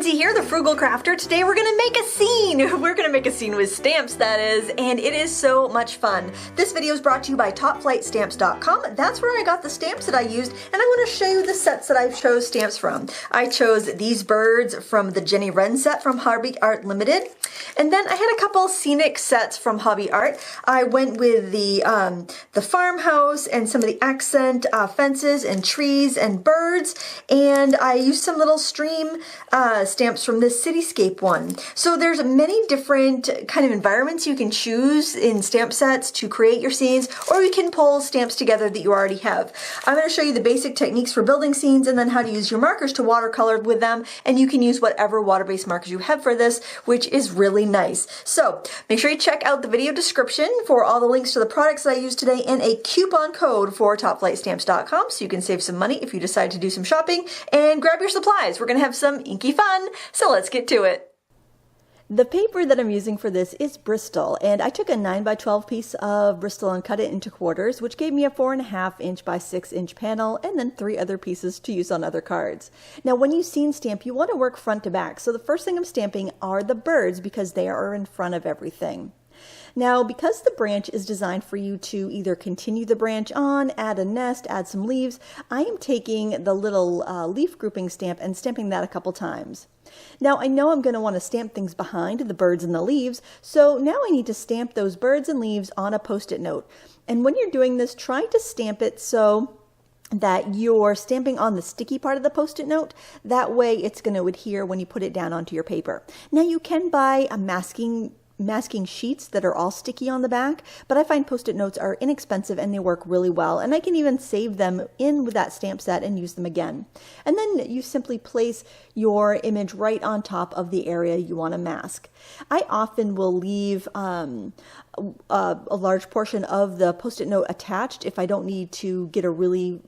Lindsay here, the Frugal Crafter. Today we're gonna make a scene. We're gonna make a scene with stamps, that is, and it is so much fun. This video is brought to you by topflightstamps.com. That's where I got the stamps that I used, and I want to show you the sets that I chose stamps from. I chose these birds from the Jenny Wren set from Hobby Art Limited, and then I had a couple scenic sets from Hobby Art. I went with the farmhouse and some of the accent fences and trees and birds, and I used some little stream stamps from this cityscape one. So there's many different kind of environments you can choose in stamp sets to create your scenes, or you can pull stamps together that you already have. I'm going to show you the basic techniques for building scenes and then how to use your markers to watercolor with them, and you can use whatever water-based markers you have for this, which is really nice. So make sure you check out the video description for all the links to the products that I used today and a coupon code for topflightstamps.com so you can save some money if you decide to do some shopping, and grab your supplies. We're going to have some inky fun, so let's get to it. The paper that I'm using for this is Bristol, and I took a 9x12 piece of Bristol and cut it into quarters, which gave me a 4.5 inch by 6 inch panel, and then 3 other pieces to use on other cards. Now when you scene stamp, you want to work front to back, so the first thing I'm stamping are the birds because they are in front of everything. Now, because the branch is designed for you to either continue the branch on, add a nest, add some leaves, I am taking the little leaf grouping stamp and stamping that a couple times. Now, I know I'm going to want to stamp things behind the birds and the leaves, so now I need to stamp those birds and leaves on a Post-it note. And when you're doing this, try to stamp it so that you're stamping on the sticky part of the Post-it note. That way it's going to adhere when you put it down onto your paper. Now, you can buy a masking sheets that are all sticky on the back, but I find Post-it notes are inexpensive and they work really well, and I can even save them in with that stamp set and use them again. And then you simply place your image right on top of the area you want to mask. I often will leave a large portion of the Post-it note attached if I don't need to get a really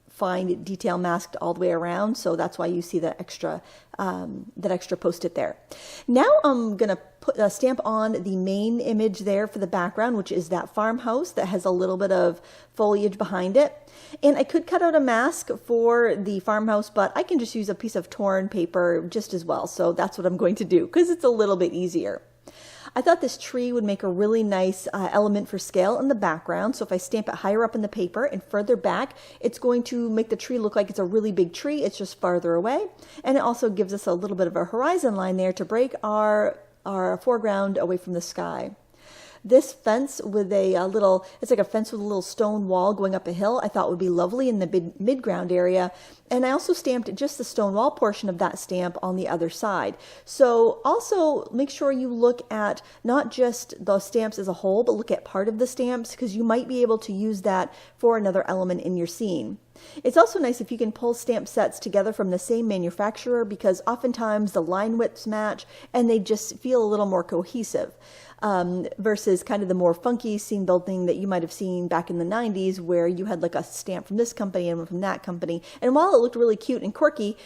fine detail masked all the way around, so that's why you see that extra Post-it there. Now I'm gonna put a stamp on the main image there for the background, which is that farmhouse that has a little bit of foliage behind it. And I could cut out a mask for the farmhouse, but I can just use a piece of torn paper just as well, so that's what I'm going to do because it's a little bit easier. I thought this tree would make a really nice element for scale in the background, so if I stamp it higher up in the paper and further back, it's going to make the tree look like it's a really big tree. It's just farther away, and it also gives us a little bit of a horizon line there to break our foreground away from the sky. This fence with it's like a fence with a little stone wall going up a hill, I thought would be lovely in the mid-ground area. And I also stamped just the stone wall portion of that stamp on the other side. So also make sure you look at not just the stamps as a whole, but look at part of the stamps because you might be able to use that for another element in your scene. It's also nice if you can pull stamp sets together from the same manufacturer because oftentimes the line widths match and they just feel a little more cohesive. Versus kind of the more funky scene building that you might have seen back in the 90s where you had like a stamp from this company and from that company. And while it looked really cute and quirky,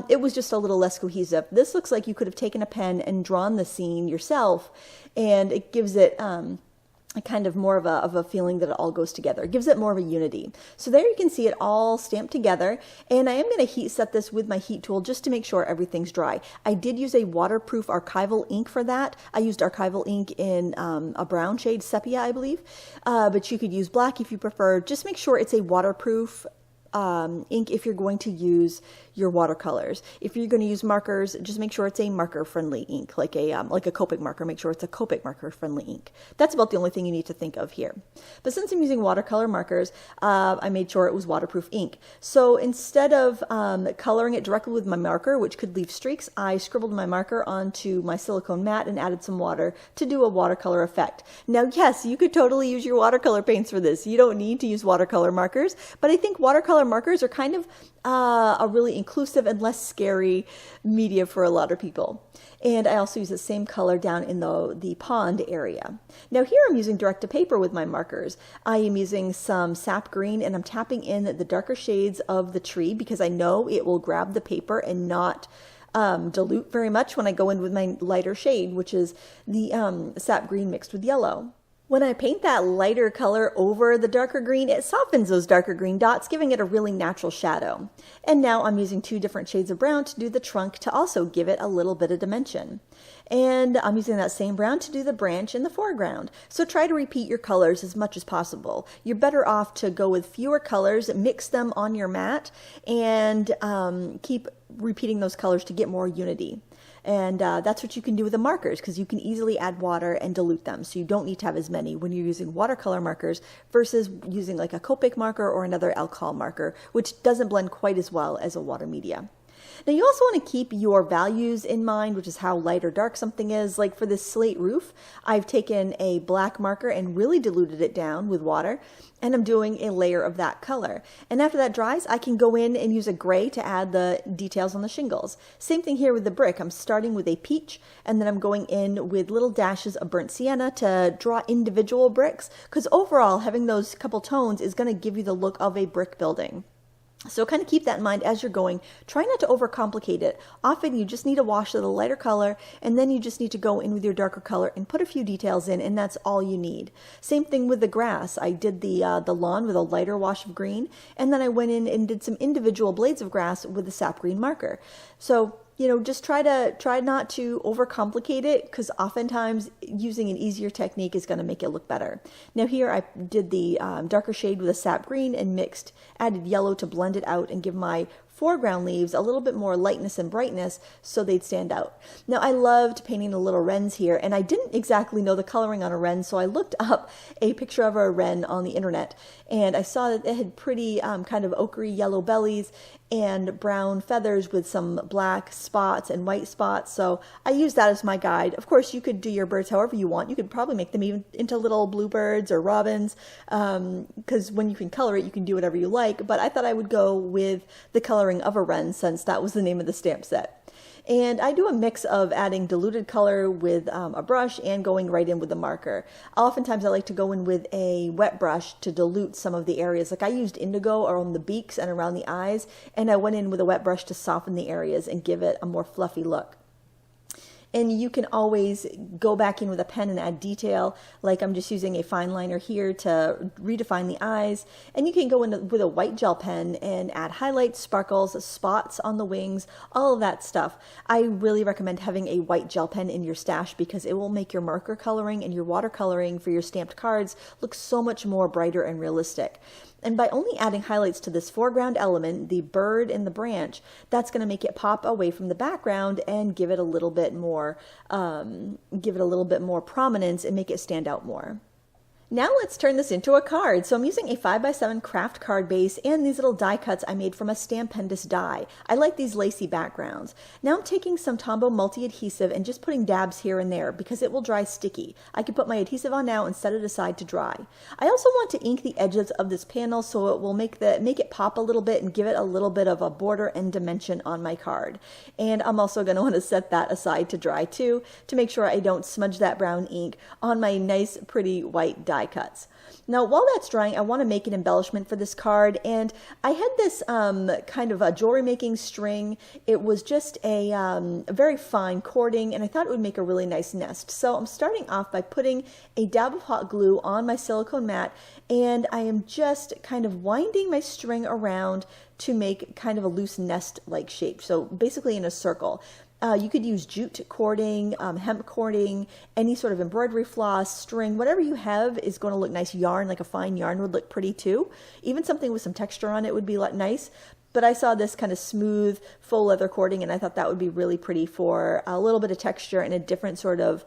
it was just a little less cohesive. This looks like you could have taken a pen and drawn the scene yourself, and it gives it a kind of more of a feeling that it all goes together. It gives it more of a unity. So there you can see it all stamped together, and I am going to heat set this with my heat tool just to make sure everything's dry. I did use a waterproof archival ink for that. I used archival ink in a brown shade, sepia I believe, but you could use black if you prefer. Just make sure it's a waterproof ink if you're going to use your watercolors. If you're going to use markers, just make sure it's a marker-friendly ink, like a Copic marker. Make sure it's a Copic marker-friendly ink. That's about the only thing you need to think of here. But since I'm using watercolor markers, I made sure it was waterproof ink. So instead of coloring it directly with my marker, which could leave streaks, I scribbled my marker onto my silicone mat and added some water to do a watercolor effect. Now, yes, you could totally use your watercolor paints for this. You don't need to use watercolor markers, but I think watercolor markers are kind of a really inclusive and less scary media for a lot of people. And I also use the same color down in the pond area. Now here I'm using direct to paper with my markers. I am using some sap green and I'm tapping in the darker shades of the tree because I know it will grab the paper and not dilute very much when I go in with my lighter shade, which is the sap green mixed with yellow. When I paint that lighter color over the darker green, it softens those darker green dots, giving it a really natural shadow. And now I'm using 2 different shades of brown to do the trunk to also give it a little bit of dimension. And I'm using that same brown to do the branch in the foreground. So try to repeat your colors as much as possible. You're better off to go with fewer colors, mix them on your mat, and keep repeating those colors to get more unity. And that's what you can do with the markers, because you can easily add water and dilute them. So you don't need to have as many when you're using watercolor markers versus using like a Copic marker or another alcohol marker, which doesn't blend quite as well as a water media. Now you also want to keep your values in mind, which is how light or dark something is. Like for this slate roof, I've taken a black marker and really diluted it down with water, and I'm doing a layer of that color. And after that dries, I can go in and use a gray to add the details on the shingles. Same thing here with the brick. I'm starting with a peach, and then I'm going in with little dashes of burnt sienna to draw individual bricks, because overall having those couple tones is going to give you the look of a brick building. So kind of keep that in mind as you're going. Try not to overcomplicate it. Often you just need a wash of the lighter color, and then you just need to go in with your darker color and put a few details in, and that's all you need. Same thing with the grass. I did the lawn with a lighter wash of green, and then I went in and did some individual blades of grass with the sap green marker. So just try not to overcomplicate it, because oftentimes using an easier technique is going to make it look better. Now here I did the darker shade with a sap green and added yellow to blend it out and give my foreground leaves a little bit more lightness and brightness so they'd stand out. Now I loved painting the little wrens here, and I didn't exactly know the coloring on a wren, so I looked up a picture of a wren on the internet, and I saw that it had pretty kind of ochre yellow bellies and brown feathers with some black spots and white spots. So I used that as my guide. Of course, you could do your birds however you want. You could probably make them even into little bluebirds or robins, because when you can color it, you can do whatever you like. But I thought I would go with the coloring of a wren, since that was the name of the stamp set. And I do a mix of adding diluted color with a brush and going right in with the marker. Oftentimes I like to go in with a wet brush to dilute some of the areas. Like I used indigo around the beaks and around the eyes, and I went in with a wet brush to soften the areas and give it a more fluffy look. And you can always go back in with a pen and add detail, like I'm just using a fine liner here to redefine the eyes. And you can go in with a white gel pen and add highlights, sparkles, spots on the wings, all of that stuff. I really recommend having a white gel pen in your stash, because it will make your marker coloring and your watercoloring for your stamped cards look so much more brighter and realistic. And by only adding highlights to this foreground element, the bird and the branch, that's going to make it pop away from the background and give it a little bit more prominence and make it stand out more. Now let's turn this into a card. So I'm using a 5x7 Kraft card base and these little die cuts I made from a Stampendous die. I like these lacy backgrounds. Now I'm taking some Tombow multi-adhesive and just putting dabs here and there, because it will dry sticky. I can put my adhesive on now and set it aside to dry. I also want to ink the edges of this panel so it will make it pop a little bit and give it a little bit of a border and dimension on my card. And I'm also going to want to set that aside to dry too, to make sure I don't smudge that brown ink on my nice pretty white die cuts. Now while that's drying, I want to make an embellishment for this card, and I had this kind of a jewelry making string. It was just a very fine cording, and I thought it would make a really nice nest. So I'm starting off by putting a dab of hot glue on my silicone mat, and I am just kind of winding my string around to make kind of a loose nest-like shape. So basically in a circle. You could use jute cording, hemp cording, any sort of embroidery floss, string, whatever you have is going to look nice. Yarn, like a fine yarn, would look pretty too. Even something with some texture on it would be nice. But I saw this kind of smooth faux leather cording, and I thought that would be really pretty for a little bit of texture and a different sort of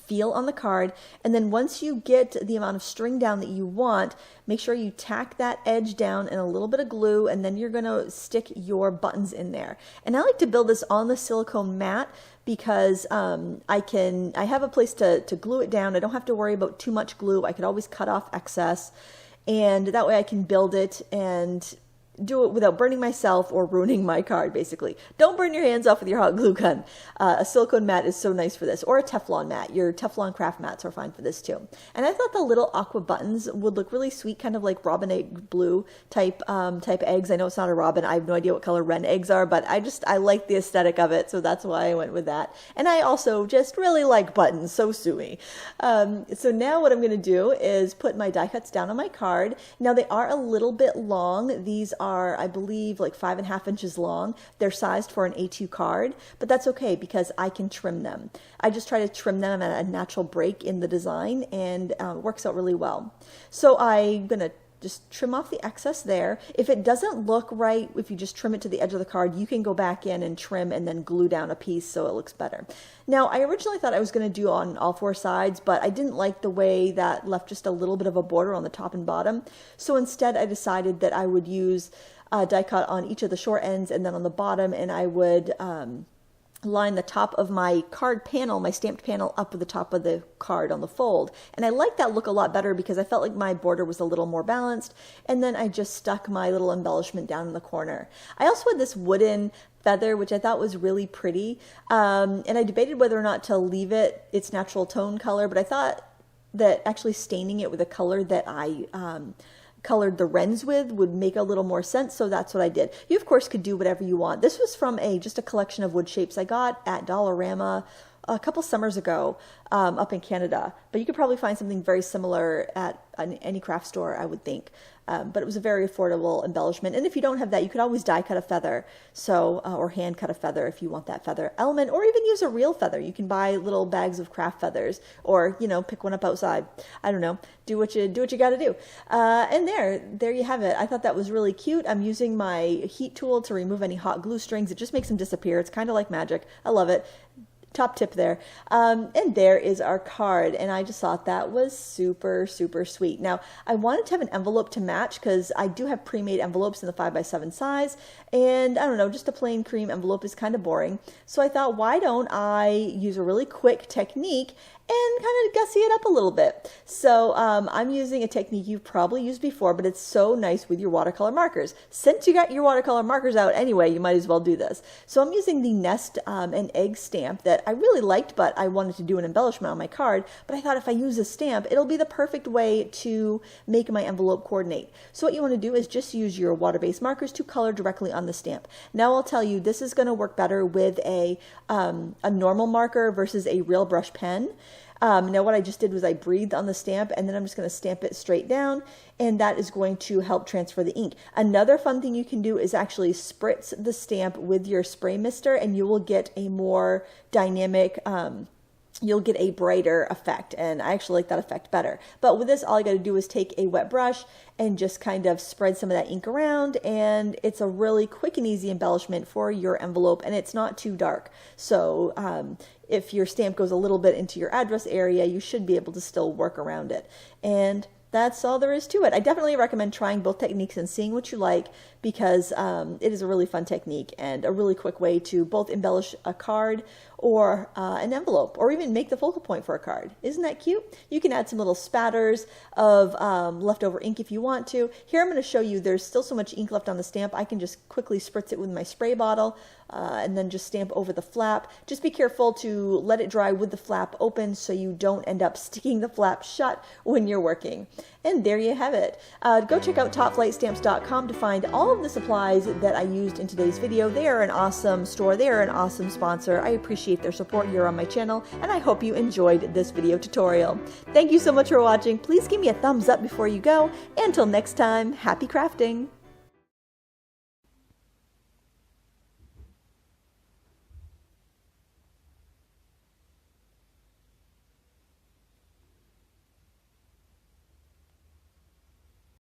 feel on the card. And then once you get the amount of string down that you want, make sure you tack that edge down in a little bit of glue, and then you're going to stick your buttons in there. And I like to build this on the silicone mat because I have a place to glue it down. I don't have to worry about too much glue. I could always cut off excess, and that way I can build it and do it without burning myself or ruining my card, basically. Don't burn your hands off with your hot glue gun. A silicone mat is so nice for this, or a Teflon mat. Your Teflon craft mats are fine for this too. And I thought the little aqua buttons would look really sweet, kind of like robin egg blue type eggs. I know it's not a robin. I have no idea what color wren eggs are, but I like the aesthetic of it, so that's why I went with that. And I also just really like buttons, so suey. So now what I'm going to do is put my die cuts down on my card. Now they are a little bit long. These are, I believe, like 5.5 inches long. They're sized for an A2 card, but that's okay because I can trim them. I just try to trim them at a natural break in the design, and it works out really well. So I'm going to just trim off the excess there. If it doesn't look right, if you just trim it to the edge of the card, you can go back in and trim and then glue down a piece so it looks better. Now, I originally thought I was going to do on all 4 sides, but I didn't like the way that left just a little bit of a border on the top and bottom. So instead, I decided that I would use die cut on each of the short ends and then on the bottom, and I would line the top of my card panel, my stamped panel, up with the top of the card on the fold. And I like that look a lot better because I felt like my border was a little more balanced. And then I just stuck my little embellishment down in the corner. I also had this wooden feather, which I thought was really pretty. And I debated whether or not to leave it its natural tone color, but I thought that actually staining it with a color that I colored the wrens with would make a little more sense, so that's what I did. You of course could do whatever you want. This was from just a collection of wood shapes I got at Dollarama a couple summers ago up in Canada, but you could probably find something very similar at any craft store, I would think. But it was a very affordable embellishment. And if you don't have that, you could always die cut a feather, so or hand cut a feather if you want that feather element, or even use a real feather. You can buy little bags of craft feathers, or pick one up outside. I don't know. Do what you got to do. And there you have it. I thought that was really cute. I'm using my heat tool to remove any hot glue strings. It just makes them disappear. It's kind of like magic. I love it. Top tip there. And there is our card, and I just thought that was super, super sweet. Now, I wanted to have an envelope to match because I do have pre-made envelopes in the 5x7 size, and I don't know, just a plain cream envelope is kind of boring. So I thought, why don't I use a really quick technique and kind of gussy it up a little bit. So I'm using a technique you've probably used before, but it's so nice with your watercolor markers. Since you got your watercolor markers out anyway, you might as well do this. So I'm using the nest and egg stamp that I really liked, but I wanted to do an embellishment on my card. But I thought if I use a stamp, it'll be the perfect way to make my envelope coordinate. So what you want to do is just use your water-based markers to color directly on the stamp. Now I'll tell you, this is going to work better with a normal marker versus a real brush pen. Now what I just did was I breathed on the stamp, and then I'm just going to stamp it straight down, and that is going to help transfer the ink. Another fun thing you can do is actually spritz the stamp with your spray mister, and you will get a more dynamic, you'll get a brighter effect, and I actually like that effect better. But with this, all I got to do is take a wet brush and just kind of spread some of that ink around, and it's a really quick and easy embellishment for your envelope, and it's not too dark. So if your stamp goes a little bit into your address area, you should be able to still work around it. And that's all there is to it. I definitely recommend trying both techniques and seeing what you like, because it is a really fun technique and a really quick way to both embellish a card or an envelope, or even make the focal point for a card. Isn't that cute? You can add some little spatters of leftover ink if you want to. Here I'm going to show you there's still so much ink left on the stamp. I can just quickly spritz it with my spray bottle and then just stamp over the flap. Just be careful to let it dry with the flap open so you don't end up sticking the flap shut when you're working. And there you have it. Go check out topflightstamps.com to find all of the supplies that I used in today's video. They are an awesome store. They are an awesome sponsor. I appreciate their support here on my channel, and I hope you enjoyed this video tutorial. Thank you so much for watching. Please give me a thumbs up before you go. Until next time, happy crafting!